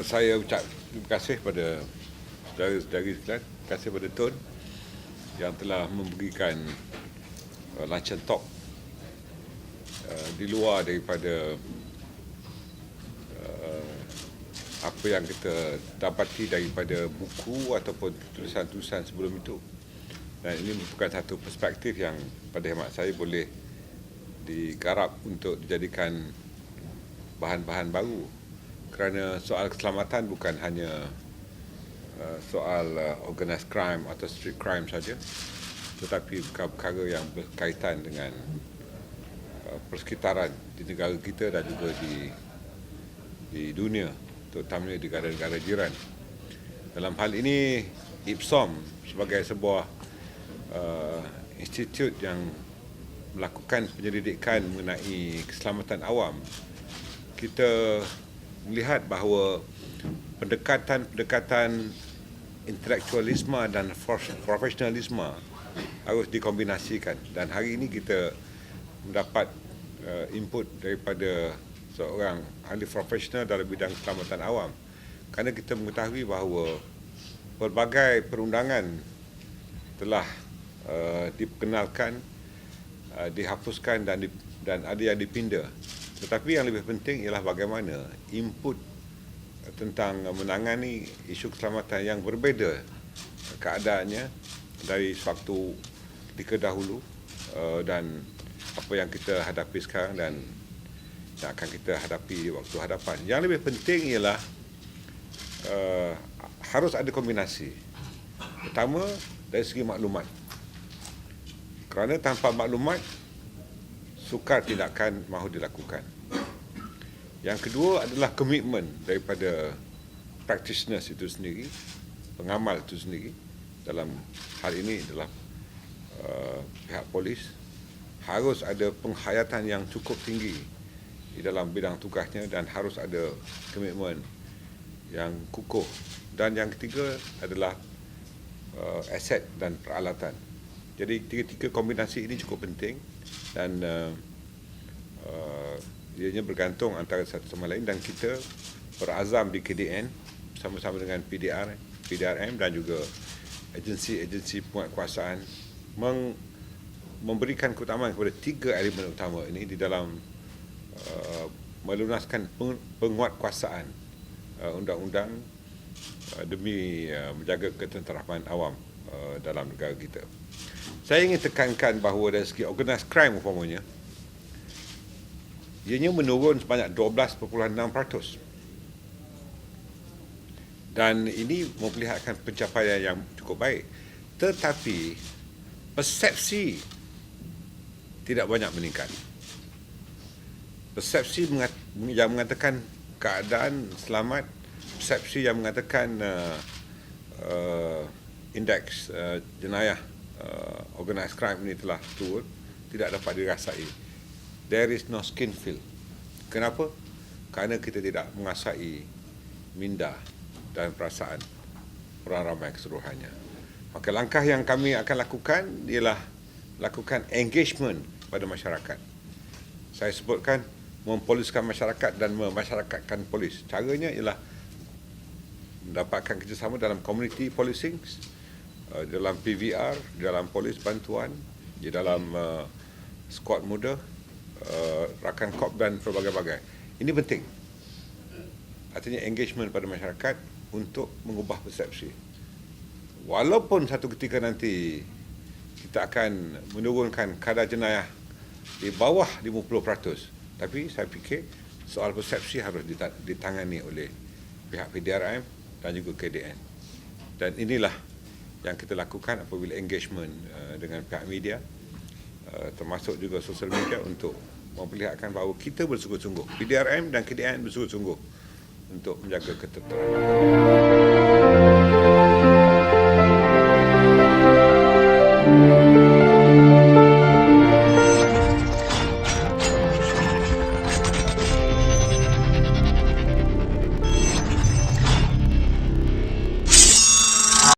Saya ucap terima kasih pada saudara-saudari sekalian, terima kasih pada Tun yang telah memberikan luncheon talk di luar daripada apa yang kita dapati daripada buku ataupun tulisan-tulisan sebelum itu. Dan ini merupakan satu perspektif yang pada hemat saya boleh digarap untuk dijadikan bahan-bahan baru. Kerana soal keselamatan bukan hanya soal organised crime atau street crime saja, tetapi perkara yang berkaitan dengan persekitaran di negara kita dan juga di dunia, terutamanya di negara-negara jiran. Dalam hal ini, IPSOM sebagai sebuah institut yang melakukan penyelidikan mengenai keselamatan awam, kita melihat bahawa pendekatan intelektualisme dan profesionalisme harus dikombinasikan. Dan hari ini kita mendapat input daripada seorang ahli profesional dalam bidang keselamatan awam, kerana kita mengetahui bahawa pelbagai perundangan telah diperkenalkan, dihapuskan dan ada yang dipinda. Tetapi yang lebih penting ialah bagaimana input tentang menangani isu keselamatan yang berbeza keadaannya dari sewaktu ketika dahulu dan apa yang kita hadapi sekarang dan yang akan kita hadapi di waktu hadapan. Yang lebih penting ialah harus ada kombinasi. Pertama, dari segi maklumat. Kerana tanpa maklumat, sukar tindakan mahu dilakukan. Yang kedua adalah komitmen daripada practitioners itu sendiri, pengamal itu sendiri. Dalam hal ini adalah pihak polis. Harus ada penghayatan yang cukup tinggi di dalam bidang tugasnya dan harus ada komitmen yang kukuh. Dan yang ketiga adalah aset dan peralatan. Jadi tiga-tiga kombinasi ini cukup penting dan ianya bergantung antara satu sama lain, dan kita berazam di KDN bersama-sama dengan PDRM dan juga agensi-agensi penguatkuasaan memberikan keutamaan kepada tiga elemen utama ini di dalam melunaskan penguatkuasaan undang-undang demi menjaga ketenteraman awam dalam negara kita. Saya ingin tekankan bahawa dari segi organised crime umpamanya, ianya menurun sebanyak 12.6%. Dan ini memperlihatkan pencapaian yang cukup baik. Tetapi persepsi tidak banyak meningkat. Persepsi yang mengatakan keadaan selamat, persepsi yang mengatakan indeks jenayah organised crime ini telah turun, tidak dapat dirasai. There is no skin feel. Kenapa? Kerana kita tidak mengasai minda dan perasaan orang ramai keseluruhannya. Maka langkah yang kami akan lakukan ialah lakukan engagement pada masyarakat. Saya sebutkan mempoliskan masyarakat dan memasyarakatkan polis. Caranya ialah mendapatkan kerjasama dalam community policing, dalam PVR, dalam polis bantuan, di dalam skuad muda, rakan kop dan pelbagai-bagai. Ini penting. Artinya engagement pada masyarakat untuk mengubah persepsi. Walaupun satu ketika nanti kita akan menurunkan kadar jenayah di bawah 50%, tapi saya fikir soal persepsi harus ditangani oleh pihak PDRM dan juga KDN. Dan inilah yang kita lakukan apabila engagement dengan pihak media, termasuk juga sosial media, untuk memperlihatkan bahawa kita bersungguh-sungguh, PDRM dan KDN bersungguh-sungguh untuk menjaga ketenteraman.